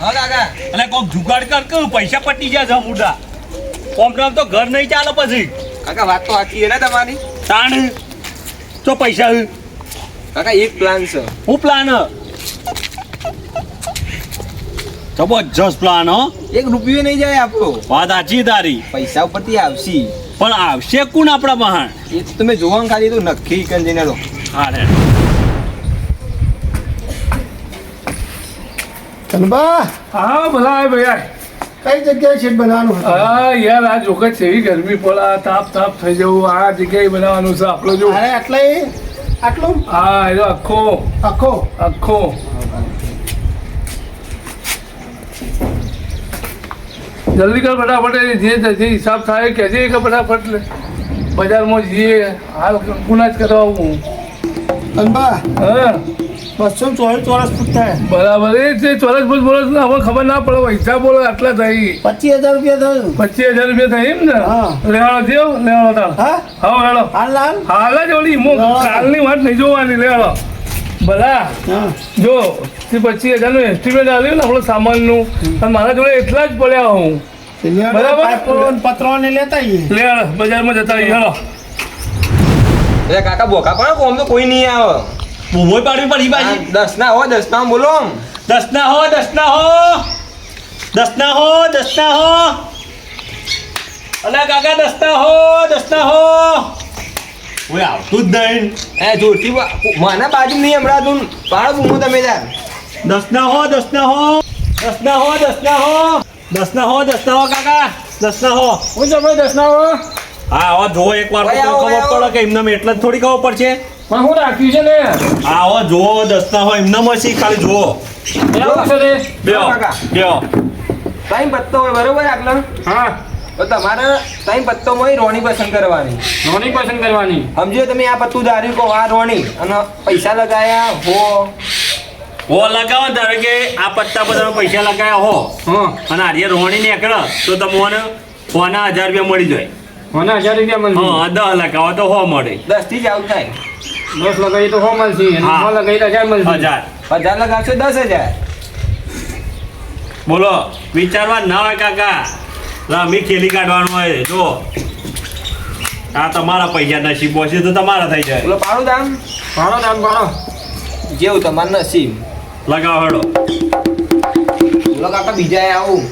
હા કાકા એટલે કોક જુગાડ કર કે પૈસા પટી જાય છે મોટા કોમ તો ઘર નહીં ચાલે પછી કાકા વાત તો સાચી છે ને તમારી તાણ તો પૈસા કાકા એક પ્લાન છે હું પ્લાન જબરજસ્ત પ્લાન હો એક રૂપિયો નહીં જાય આપણો વાત સાચી તારી પૈસા ઉપરથી આવશે પણ આવશે કોણ આપણા મહાન એ તો તમે જોવા ખાલી તો નક્કી કરીને લો હા રે કનબા હા ભલા ભાઈ કઈ જગ્યાએ છે બનાવવાનું હતું? હા યાર આ જોકે છે એવી ગરમી પડે તાપ થઈ જવું આ જગ્યાએ બનાવવાનું છે આપણો જો અરે આટલું હા એ આખો આખો આખો જલ્દી કર ફટાફટ જે હિસાબ થાય કે છે કે ફટાફટ બજારમાં જઈએ હાલ ગુના જ કરાવું કનબા હા 244 ચોરસ ફૂટ થાય બરાબર એ છે ચોરસ ફૂટ બોલો આપણને ખબર ના પડે પૈસા બોલો આટલા થઈ 25,000 રૂપિયા થયું 25,000 રૂપિયા થઈ એમ ને હા. લેવાડો થયો લેવાડો તાર હા હા હેડો હાલ હાલ જ ઓલી કાલની વાત નહીં જોવાની લેવાડો ભલા હા જો તે 25,000 એસ્ટિમેટ આવ્યું ને આપણું સામાનનું અને મારા જોડે એટલા જ પડ્યા હું બરાબર. પત્રો ને લેતા આવીએ લેવાડો બજારમાં જતા રહીએ હેડો એટલે કાકા બોકા પણ કોમ તો કોઈ નહીં આવે બૂમોય પાડવી પડી બાજી 10 ના હો 10 ના બોલો આમ. 10 ના હો 10 ના હો 10 ના હો 10 ના હો અલા કાકા 10 ના હો 10 ના હો ઓય આવતું જ નહીં એ જોરથી માના બાજુ નહીં હમણાં તું પાડો બૂમો તમે તાર 10 ના હો 10 ના હો 10 ના હો 10 ના હો 10 ના હો 10 ના હો કાકા 10 ના હો હું જબર 10 ના હો હા હવે જો એકવાર તો ઓય આવો, ખબર ઓય આવો. પડે કે એમને એટલે જ થોડી ખબર પડશે પણ હું રાખ્યું છે ને હા હવે જો 10 ના હો એમને મસી ખાલી જુઓ એવું છે ને બેહો કાકા. બેહો ટાઈમ પત્તો હોય બરોબર આટલો હા તો તમારે ટાઈમ પત્તો હોય રોણી પસંદ કરવાની નોની પસંદ કરવાની સમજો તમે આ પત્તું ધાર્યું કહો આ રોણી અને પૈસા લગાયા હો હો લગાવો ધારો કે આ પત્તા પર તમે પૈસા લગાવ્યા હો હા અને આર્ય રોહણી નીકળે તો તમને ફોના 1000 રૂપિયા મળી જાય મને 1000 રૂપિયા મળશે હા 10 લગાવો તો હો મળે 10 થી જ આવું થાય 10 લગાવી તો હો મળશે અને હા. 10 લગાવી તો 1000 મળશે 1000 1000 લગાવશો 10,000 બોલો વિચારવા ના હોય કાકા રમી ખેલી કાઢવાનું હોય જો આ તમારા પૈસા નસીબ હશે તો તમારા થઈ જાય બોલો પાડું દામ ભાડો દામ ભાડો જેવું તમારું નસીબ લગાવો હેડો બોલો કાકા બીજા આવું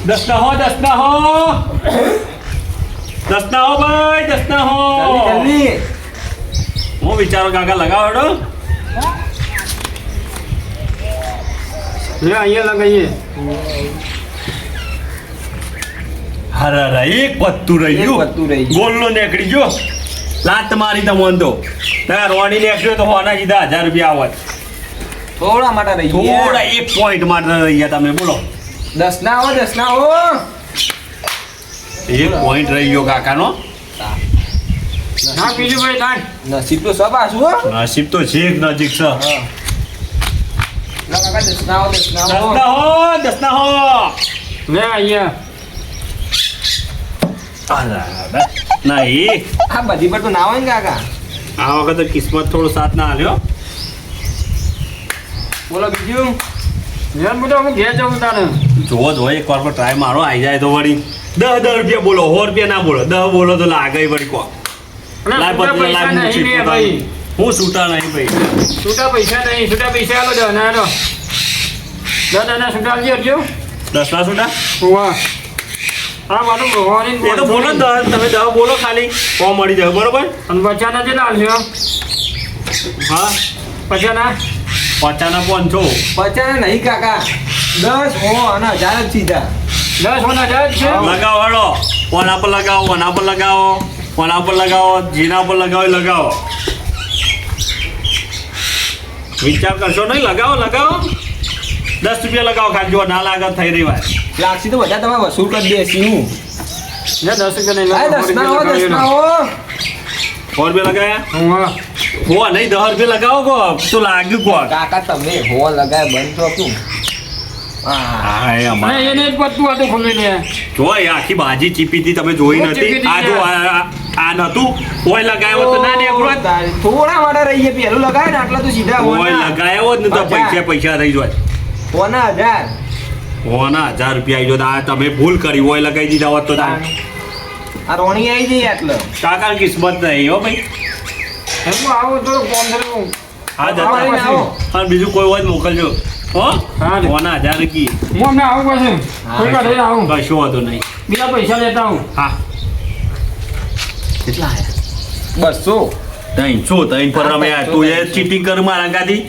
10 ના હો 10 ના હો 10 ના હો ભાઈ 10 ના હો જલ્દી હું વિચારો કાકા લગાવો હેડો લે અહીંયા લગાવીએ હરા એક પત્તું રહી એક ગયું પત્તું રહી ગયું. ગોલનો નીકળી ગયો લાત મારી તમને તો તારા રોણી નીકળ્યો તો હોના સીધા 1000 રૂપિયા આવત થોડા માટે રહી થોડા ગયા 1 પોઈન્ટ માટે રહી ગયા તમે બોલો 10 ના હો 10 ના હો 1 પોઈન્ટ રહી ગયો કાકાનો ના બીજું ભાઈ થાય નસીબ તો સબ આસુ હો નસીબ તો છે એક નજીક છે બોલો કાકા 10 ના હો 10 ના 10 હો ના હો 10 ના હો લે અહીંયા નહીં આ બધી પર તો ના હોય ને કાકા આ વખતે કિસ્મત થોડો સાથ ના આલ્યો બોલો બીજું યાર બધો હું ઘેર જાઉં તારે જોવો જો એક વાર ટ્રાય મારો આવી જાય તો વળી 10 રૂપિયા બોલો 100 રૂપિયા ના બોલો 10 બોલો તો લાગે વળી કો લાય બદલે લાય હું નહીં ચીપ ભાઈ હું છૂટા નહીં ભાઈ છૂટા પૈસા નહીં છૂટા પૈસા આલો દો ના દો ના છૂટા આવજો હરજો 10 ના છૂટા વાહ આ મારું ભગવાન એ તો બોલો ને 10 તમે 10 બોલો ખાલી કો મળી જાય બરોબર અને બચ્ચાના કેટલા આલ્યો હા બચ્ચાના 50 ના 500 50 નહીં કાકા 10 હો અને 1000 જ સીધા 10 હોના 10 છે લગાવો હળો ઓના પર લગાવો ઓના પર લગાવો ઓના પર લગાવો જીના પર લગાવો એ લગાવો વિચાર કરશો નહીં લગાવો લગાવો 10 રૂપિયા લગાવો ખાલી જો ના લાગે તો થઈ રહી વાત લાગશે તો બધા તમે વસૂલ કરી દેસી હું ને 10 રૂપિયા નહીં આ 10 ના હો 10 ના હો 100 રૂપિયા લગાયા વાહ હો નહીં 10 રૂપિયા લગાવો કો તો લાગ્યું કો કાકા તમે હો લગાય બંધ તો શું હા એ અમાર એને એક પત્તું હતું ખુલ્લું ને જો એ આખી બાજી ચીપીથી તમે જોઈ બહુ નથી ચીપી આ જો આ નતું કોઈ લગાવ્યો તો ના નીકળો થોડા માટે રહીએ પેલું લગાય ને આટલા તો સીધા કોઈ લગાવ્યો જ ને તો પૈસા રહી જાય કોના 1000 હોના 1000 રૂપિયા આવી ગયો. આ તમે ભૂલ કરી હોય લગાઈ દીધા હોત તો તારે. આ રોણી આવી જઈ એટલે કાકા કિસ્મત નહીં હો ભાઈ. એમ આવો તો ફોન કર્યો. હા આવો, જતા આવો. અને બીજું કોઈ હોય તો મોકલજો હો. હા રે. હોના 1000 કી હું અમને આવું પછી કોઈ વાર લઈને આવું કશો વાંધો નહીં. બીજા પૈસા લેતા આવું. હા કેટલા આયા? 200 ત્રણ પર રમ્યા. તું એ ચીટિંગ કર મારા ગાડી.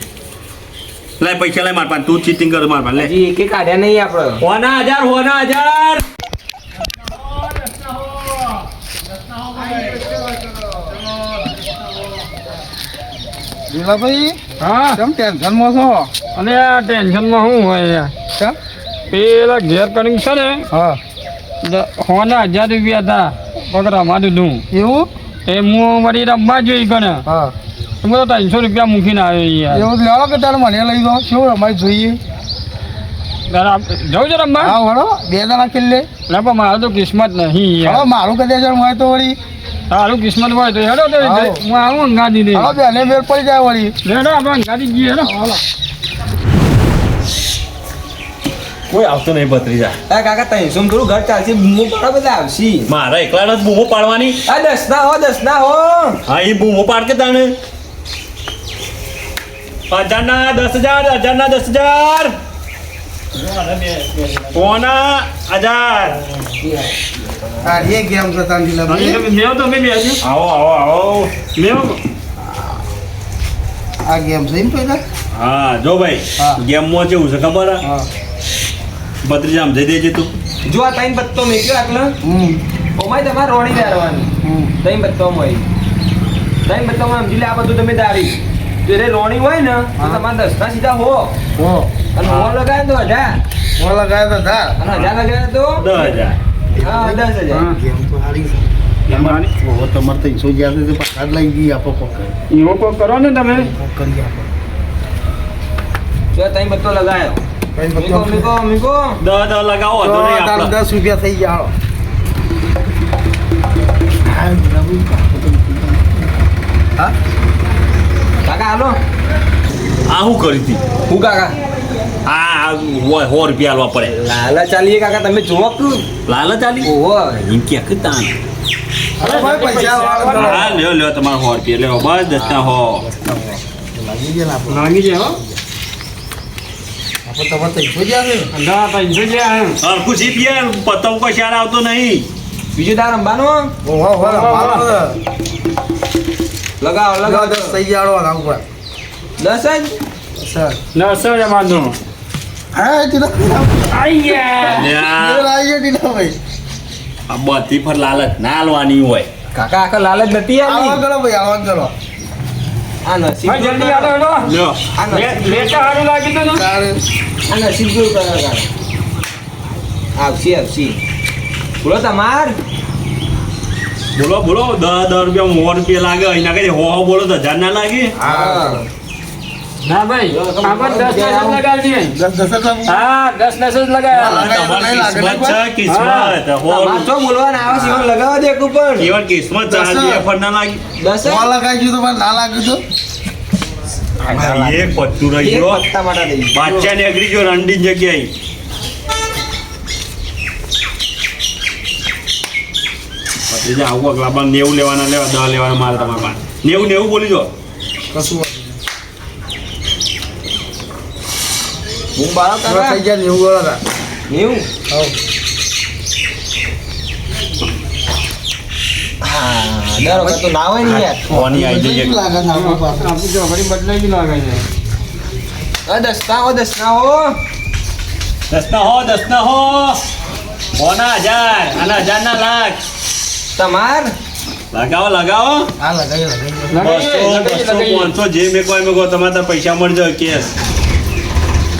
લાય પૈસા લાય માર પાસે. તું ચીટિંગ કર માર પાસે લે. હજી એક કાઢ્યા નહીં આપણે હોના 1000. જીલાભાઈ હા કેમ ટેન્શનમાં છો? અને આ ટેન્શનમાં શું હોય યાર? કેમ? પેલા ઘેર કનિંગ છે ને હા હોના 1000 રૂપિયા હતા પકડા મારું તું એવું? એ હું વળી રમવા જોઈ ગણે હા હું તો 300 રૂપિયા મૂકીને આવ્યો યાર. એવું લેવા કે તારે મને લઈ દો. શું અમારે જોઈએ? જવું છે રમવા? હા વળો 2 જણા ખેલે. ના પણ મારું તો કિસ્મત નહીં હવે યાર. મારું કદાચ હોય તો વળી તારું કિસ્મત હોય તો હેડો તો આવો. હું આવું અંગાડી દે હવે બેને મેળ પડી જાય વળી. હેડો આપણે અંગાડી જઈએ હેડો. કોઈ આવતો નહીં ભત્રીજા. આ કાકા 300 માં થોડું ઘર ચાલશે બૂમો પાડો બધા આવશે મારા એકલા જ બૂમો પાડવાની. આ 10 ના હો હા એ બૂમો પાડ કે તાણે. 1000 ના 10000. 1000 ના 10000. હોના 1000. હા એ ગેમ છે તાન જીલાભાઈ. મેવ તો મેં બેસી આવો. મેવ આ ગેમ છે એમ પહેલા? હા જો ભાઈ હા. ગેમમાં કેવું છે ખબર હે? હા ભત્રીજા સમજાઈ દેજે તું. જો આ 3 પત્તો મેક્યો આટલો ઓમાય તમારે રોણી દારવાની 3 પત્તો માં 3 પત્તો માં સમજી લે આ બધું તમે દારી ત્યારે રોણી હોય ને તો હા. તમારે 10 ના સીધા હો હો અને હો લગાવે તો 1000 હું લગાવ્યા તો ધા. અને 1000 લગાવે તો 10000. હા 10000 હા. ગેમ તો હારી છે. ઓ તમારે તો 300 જ્યાં સુધી પગાર લઈ ગઈ આપો પકડ. એવો કોઈ કરો ને તમે કરી આપો. જો 3 પત્તો લગાવ્યો કઈ મીકો બતાવો. મીકો 10 લગાવો તો તો નહીં તારે આપણે. 10 રૂપિયા થઈ ગયા. હા જીલાભાઈ. હા કાકા હાલો આ શું કરી હતી? હું કાકા આ 100 રૂપિયા આલવા પડે. લાલા ચાલીએ કાકા તમે જુઓ કે લાલચ આલી? ઓહો એમ કે કે તાન. અરે ભાઈ પૈસા વાળો હા લ્યો તમારે 100 રૂપિયા લેવો બસ. 10 ના 100. લાગી ગયા ને આપણે. લાગી જાય હો આપણે તમારે 300 જ્યાં છે. અંધા 300 જે આયા. હરખું સીપ યાર. પતંગ કોઈ શાર આવતો નહીં. બીજું તાર રમવાનું ઓહો હો મારો લગાવો લગાવ લગાવો 10 થઈ ગયા આવો ઉપર. 10 જ સર ના સર એ વાંધો હા ટીલા આઈ ગયા લ્યા, આઈએ ટીલા ભાઈ. આ બધી પર લાલચ ના આલવાની હોય. કાકા આખા લાલ જ નથી આવા આવી કરો ભાઈ આવા કરો. આ નસીબ ભાઈ જલ્દી આવો હેડો લ્યો આ નસીબ લેટા હારું લાગી તો ને તારે આ નસીબ જોયું કાકા આવશે બોલો તમાર બોલો 10 રૂપિયા 100 રૂપિયા લાગે. અહીંના કઈ હો બોલો તો 1000 ના લાગે. હા ના ભાઈ આપણે 10 10 લગાવી દઈએ 10 હા 10 10 જ લગાવ્યા તમારી કિસ્મત છે કિસ્મત. તમાર તો બોલવાના આવા સિવાય લગાવવા દે એક ઉપર કેવળ કિસ્મત છે. આજે એફર ના લાગી. 10 કોલ લગાઈ ગયું તો પણ ના લાગ્યું તો એક પત્તું રહી એક ગયો. પત્તા માટે દઈ બાદશાહ ને અગરી ગયો રંડી જગ્યાએ. ભત્રીજા આવું લાંબા 90 લેવાના 10 લેવાના માલ તમારા પાસે 90 બોલી જો. કશું હું બાળક વાત થઈ ગયા 90 ગોળા હતા. એવું હવ હા દર વખત તો ના હોય ને યાર ફોની આવી જઈએ. કેવું લાગે છે આપણા પાસે? આપણી તો ઘડી બદલાઈ ગઈ લાગે છે દસ ના હો 10 ના હો હોના 1000 અને 1000 ના લાખ. તમાર લગાવો હા લગાઈ લગાઈ 200 500 જે મેકો તમારે તાર પૈસા મળી જાય કેસ.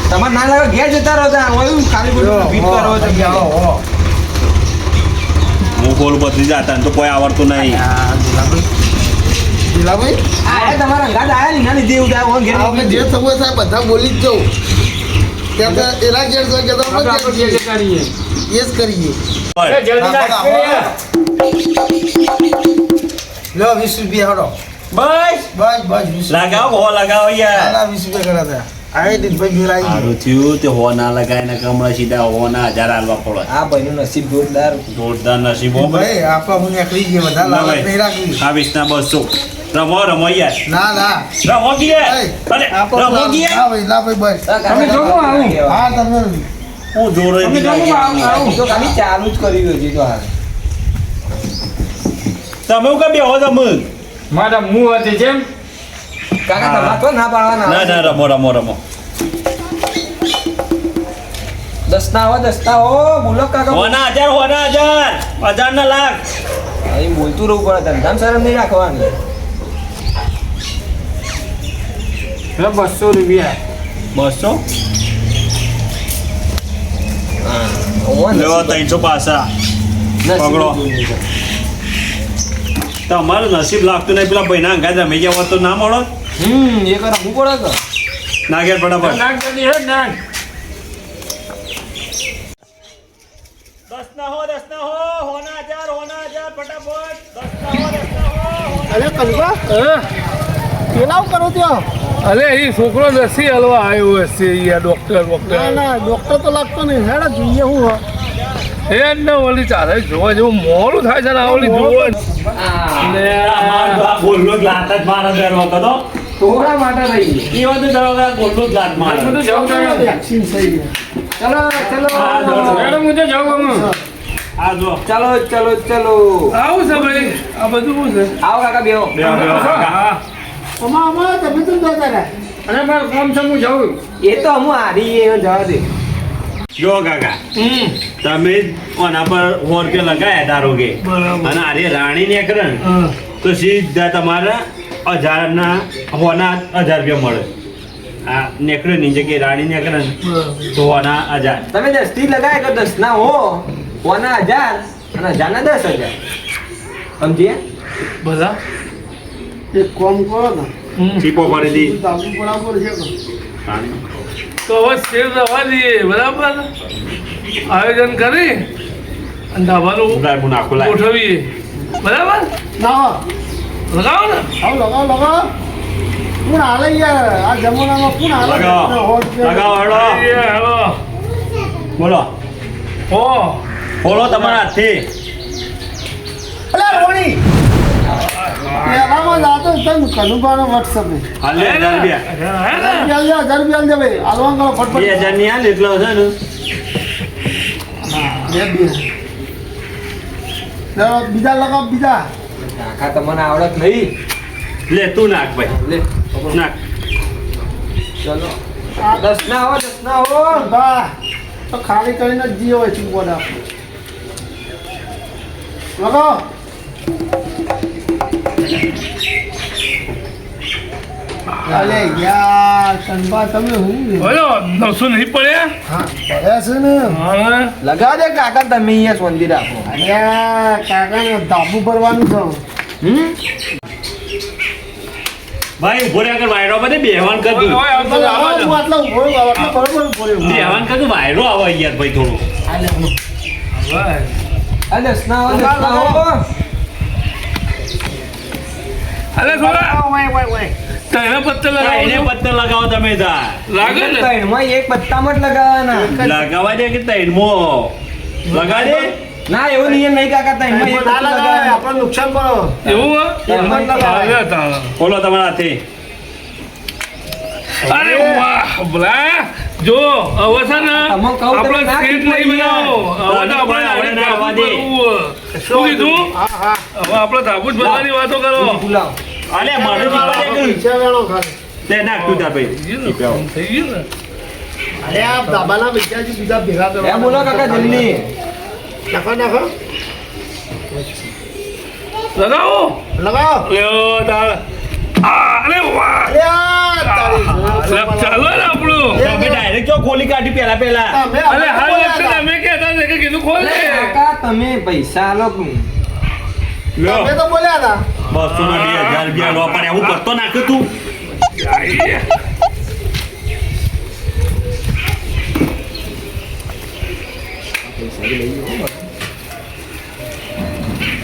તમાર ના લાગે ઘેર જતા રહો તા હોય ખાલી બોલું ફીટ કરો તો હો હું બોલ બદલી જતા તો કોઈ આવડતું નહીં. જીલાભાઈ આ તમારા અંગાત આયા ને ના લીધે એવું થાય હું ઘેર આપણે જે થવું હોય સાહેબ બધા બોલી જ જવું. ત્યાં તો એના ઘેર છે કે તો આપણે આપણે જે કરીએ એ જ કરીએ. એ જલ્દી નાખ લો 20 રૂપિયા હડો. બસ બસ 20 લગાવો યાર. 20 રૂપિયા કર્યા હતા. આય દીપભાઈ જોરાઈ સારું થયું તે હો ના લગાય ને કમળા સીધા હો ના 1000 આલવા પડે આ ભાઈનું નસીબ જોરદાર. જોરદાર નસીબો ભાઈ આપા હું નીકળી ગયો બધા લાલચ નહીં રાખવી આ 20 ના 200 રમો યાર ના ના રમો ગયા એય, અરે આપો રમો ના ગયા ભાઈ ના ભાઈ બસ તમે જોવો આવું. હા તમે હું જોરો તમે જોવો આવું. તો ખાલી ચાલુ જ કરી દો તો હાલ. તમે હું કે બેહો તમે મારા મું હતી જેમ કાકા તમારે તો ના પાડવાના. ના રમો 10 ના હો 10 ના હો બોલો કાકા. હોના 1000 ના લાખ અહીં બોલતું રહેવું પડે ધંધામાં શરમ નહીં રાખવાની. 200 રૂપિયા 200 ઓન લેવો 300 પાછા પકડો. તમારું નસીબ લાગતું નહીં પેલા ભાઈના અંગા જમી ગયા હોત તો ના મળો એ કરવું પડે કે ના ઘેર ફટાફટ નાક કરી હે નાક 10 ના હો હોના 1000 ફટાફટ 10 ના હો અરે કલવા હા? કેલાવ કરો ત્યાં અલે એ છોકરો રસી હલવા આવ્યો હશે યાર ડોક્ટર ના ડોક્ટર તો લાગતો નહીં હેડા જોઈએ હું એ જ ને ઓલી ચાલે જોવા જેવું મોડું થાય છે ને આ ઓલી જોવા ગોલ્લો લાત જ મારા દર વખત થોડા માટે રહી. એ વખતે દરવાજા ગોલ્લો લાત મારે બધું જવું પડે. વેક્સિન થઈ ગયા ચલો મેડમ હું તો જાઉં અમે. આ જો ચલો આવું છે ભાઈ આ બધું શું છે આવો કાકા બેહો. હા અમારા તમે તો જતા રહ્યા અને મારું કામ છે હું જાઉં. એ તો હું હારી એ જવા દે. જો કાકા તમે ઓના પર 100 રૂપિયા લગાયા ધારો કે બરાબર. અને આરે રાણી ને કરે ને હા. તો સીધા તમારા 1000 ના હોના 1000 રૂપિયા મળે આ નેકડે ની જગ્યાએ રાણી ને કરે ને તો હોના 1000 તમે 10 થી લગાય કે 10 ના હો કોના 1000 અને 1000 ના 10000 સમજીએ. બધા એક કોમ કરો ને ચીપો કરી દી દાબુ બરાબર છે રાણી. તો હવે સેવ દવા દઈએ બરાબર આયોજન કરી અને ધાબાનું ઉગાય હું નાખું લાય. ગોઠવીએ બરાબર ના લગાવો ને આવ લગાવ કોણ હાલે યાર આ જમાનામાં કોણ હાલે લગાવો લગાવો હેડો એ હાલો બોલો હો બોલો તમારા હાથથી અલે રોણી પેલામાં જાતો તને કનુભાનો WhatsApp હાલ 1000 રૂપિયા હે ને? 1000 રૂપિયા દે ભાઈ આલવાં કરો ફટફટ 2000 ની હાલ એટલો છે ને બીજા લગાવ બીજા કાકા તમને આવડત નહીં. લે તું નાખ ભાઈ લે નાખ ચલો 10 ના હો 10 ના હો. બા તો ખાલી કરીને જ જીવો હોય ચૂકવાના લગાવ અલે યાર કનબા તમે હું બોલો 900 નહીં પડ્યા હા પડ્યા છે ને હા લગાવ દે કાકા તમે અહીંયા શાંતિ રાખો. અરે કાકાને ધાબુ ભરવાનું છે ભાઈ ઉભો રહ્યા કર વાયરો બધે બેહવાન કર તું ઓય, આવતો હું આવો જ. આટલા ઉભો રહ્યો, આટલા બરોબર ઉભો રહ્યો. બેહવાન કર તું વાયરો આવે યાર ભાઈ થોડો ભાઈ, આ 10 ના હો 10 ના હો. અલે થોડા ઓય, ઓય, ઓય. તને પત્તા એને લગાવો પત્તર લગાવો તમે તાર લાગે ને ત્રણમાં એક પત્તામાં જ લગાવવાના. લગાવા દે કે તૈનમો લગા દે ના એવો નિયમ નહીં કાકા ત્રણમાં એક ના પત્તું લગાવે, લગાવવાનું. આપણને નુકસાન કરો. એવું એમાં જ લગાવે. આવે તારા બોલો તમારા હાથે અરે વાહ ભલા જો હવે છે ને તમે કહો તમે આપણે ના સ્ક્રીન કીધું નહીં બનાવો હવે તો આપણે આપણે આપણે ના આવવા ધાબુ દે. ભરવું. શું કીધું હા, હા. હવે આપણે ધાબુ જ ભરવાની વાતો કરો બોલાવો. અલે મને આપણે પૈસા વેણો ખાલી. તે નાખ તું તાર ભાઈ થઈ ગયું ને? થઈ ગયું ને અરે આ ધાબાના પૈસા જે બીજા ભેગા કરો. એ બોલો કાકા જલ્દી. નાખો, નાખો. લગાવો લગાવો. લ્યો તાર અરે વાહ અરે આ તારી સાહેબ, ચાલો ને આપણું તમે ડાયરેક્ટ જો ખોલી કાઢી પેલા તમે અરે હાલ બોલ્યા વખતે હતા. અમે કહેતા હતા કે કીધું ખોલ દે કાકા તમે પૈસા આલો લ્યો તમે તો બોલ્યા હતા. 200 ના 2000 રૂપિયા લો પણ એવું કરતો નાખ તું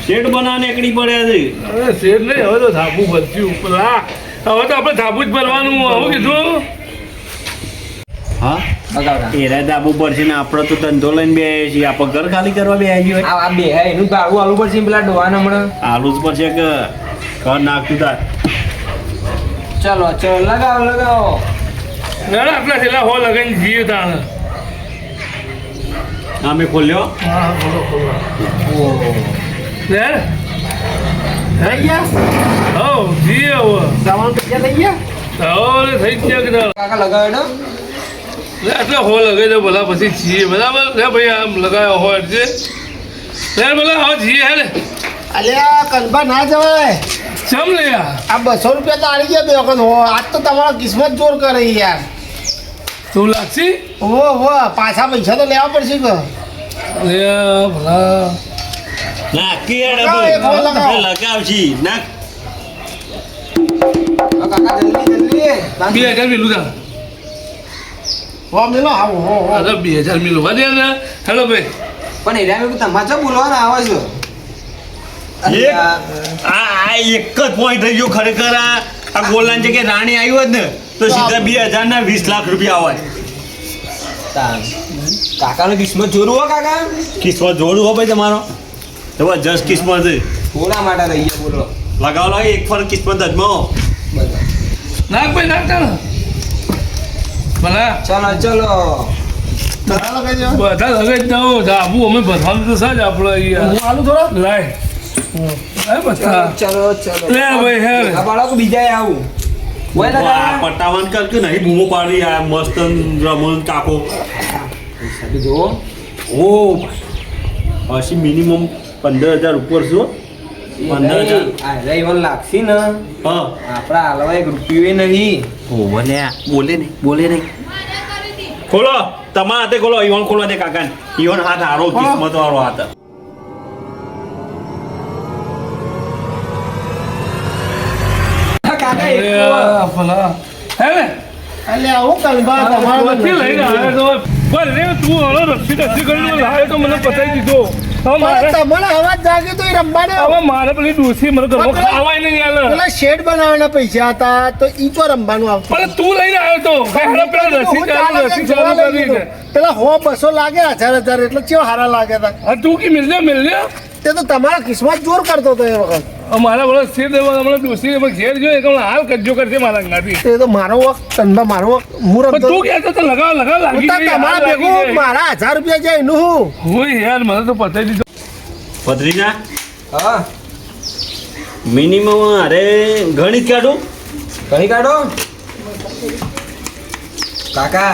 શેડ બનાવને એકડી પડ્યા છે અરે શેર નહીં હવે તો ધાબુ ભરશું પેલા હવે તો આપણે ધાબુ જ ભરવાનું આવું કીધું હા બગાવડા એરા તો આપવું પડશે ને આપણે તો ધંધો લઈને બે છીએ આપણે ઘર ખાલી કરવા બે છીએ આ બે હે એનું ભાડું આલવું પડશે પેલા ડોહાને હમણાં આલુ જ પડશે કે ઘર નાખતું તાર ચલો ચલો લગાવો લગાવો ના આપણા છેલ્લા હો લગાઈને જઈએ તાણ અમે ખોલ્યો હા બોલો બોલો લે લઈ ગયા હો જઈએ હવે જવાનું પૈસા લઈ ગયા હવે થઈ જ ગયા કે કાકા લગાવો એનો લે એટલે હો લગાવી દો ભલા પછી જઈએ બરાબર લે ભાઈ આમ લગાવ્યો હોય એટલે લે ભલા હવે જઈએ હે ને અલ્યા કલબા ના જવાય ચમ લે યાર આ 200 રૂપિયા તો આવી ગયા બે વખત હો આજ તો તમારો કિસ્મત જોર કરે યાર તું લાગશી હો પાછા પૈસા તો લેવા પડશે કે લે ભલા ના કેડ લગાવો, એક ફોન લગાવો. લગાવશી ના કાકા જલ્દી જલ્દી 2000 મિલું તા હો મેલો આવો હો અરે 2000 મિલું વધે ને હેલો ભાઈ પણ એરિયા મેં તમાચા બોલવાના આવે છે એક આ એક જ પોઈન્ટ થઈ ગયો ખરેખર આ ગોલાન જગ્યાએ રાણી આવ્યો જ ને તો સીધા 2000 ના 20 લાખ રૂપિયા આવે કાકાનું કિસ્મત જોરું હો કાકા કિસ્મત જોડું હો ભાઈ તમારો જબરજસ્ત કિસ્મત છે થોડા માટે રહી ગયા બોલો લગાવ લાગે એક ફર કિસ્મત અજમાવો બધા નાખ ભાઈ નાખતા ને ભલા ચલો ચલો બધા લગાઈ દેવા બધા લગાઈ જ જાઓ આવું અમે ભરવાનું તો સાજ આપણે હું અહીંયા આલું થોડો લાય લાય બધા ચલો ચલો લે ભાઈ હે આ બાળકો બીજા આવું ઓય આ લગા પટાવાન કરતું નહીં બૂમો પાડી આ મસ્ત રમણ કાકો જો ઓ હસી મિનિમમ 15000 ઉપર છો 15000 આ રઈવન લાગશી ને હા આપણા હાલવા એક રૂપિયો નહીં ઓ બોલે નહીં ખોલો તમારા હાથે ખોલો ઈવન ખોલો દે કાકા ઈવન હાથ હારો કિસ્મત વાળો હાથ કાકા અરે એક ભલા હે ને અલ્યા હું કલબા તમારો વચ્ચે લઈને આવ્યો તો પણ રે તું હલો રક્ષી કરીને લાવ્યો તો મને પતાવી દીધો હવે મારે તમને અવાજ જાગે તો એ રમવાને હવે મારે પેલી ડોસી મને ઘરમાં ખાવાય નહીં આલે પેલા શેડ બનાવવાના પૈસા હતા તો ઈ તો રમવાનું આવતું પણ તું લઈને આવ્યો તો પેલા રસી ચાલુ કરીને પેલા 200 લાગે 1000 એટલે કેવા હારા લાગે તા હા તું કે મિલજે તે તો તમારા કિસ્મત જોર કરતો હતો એ વખત મારા વડે સ્થિર દેવા હમણાં ડોસી ઘેર જોઈએ કે હમણાં હાલ કજ્જો કરશે મારા અંગાથી એ તો મારો વખત તંદા મારો વખત હું પણ રમતો તું કહેતો તો લગાવ લાગી ગઈ, તમારા હાલ લાગી ભેગું ગઈ. મારા 1000 રૂપિયા જાય એનું હું હોય યાર મને તો પતાવી દીધો પથરીના હા મિનિમમ અરે ગણિત કાઢું કઈ કાઢો કાકા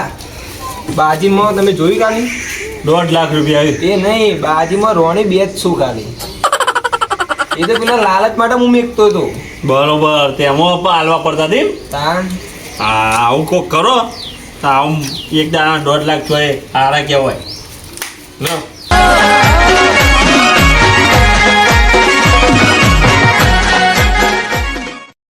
બાજીમાં તમે જોઈ ખાલી 1.5 લાખ રૂપિયા આવ્યું એ નહીં બાજીમાં રોણી બે જ શું ખાલી એ તો પેલા લાલચ માટે હું મેકતો હતો બરોબર તેમાં પણ હાલવા પડતા હતી તાન આવું કોક કરો તો આવું એક દાણા 1.5 લાખ છો હારા કહેવાય લો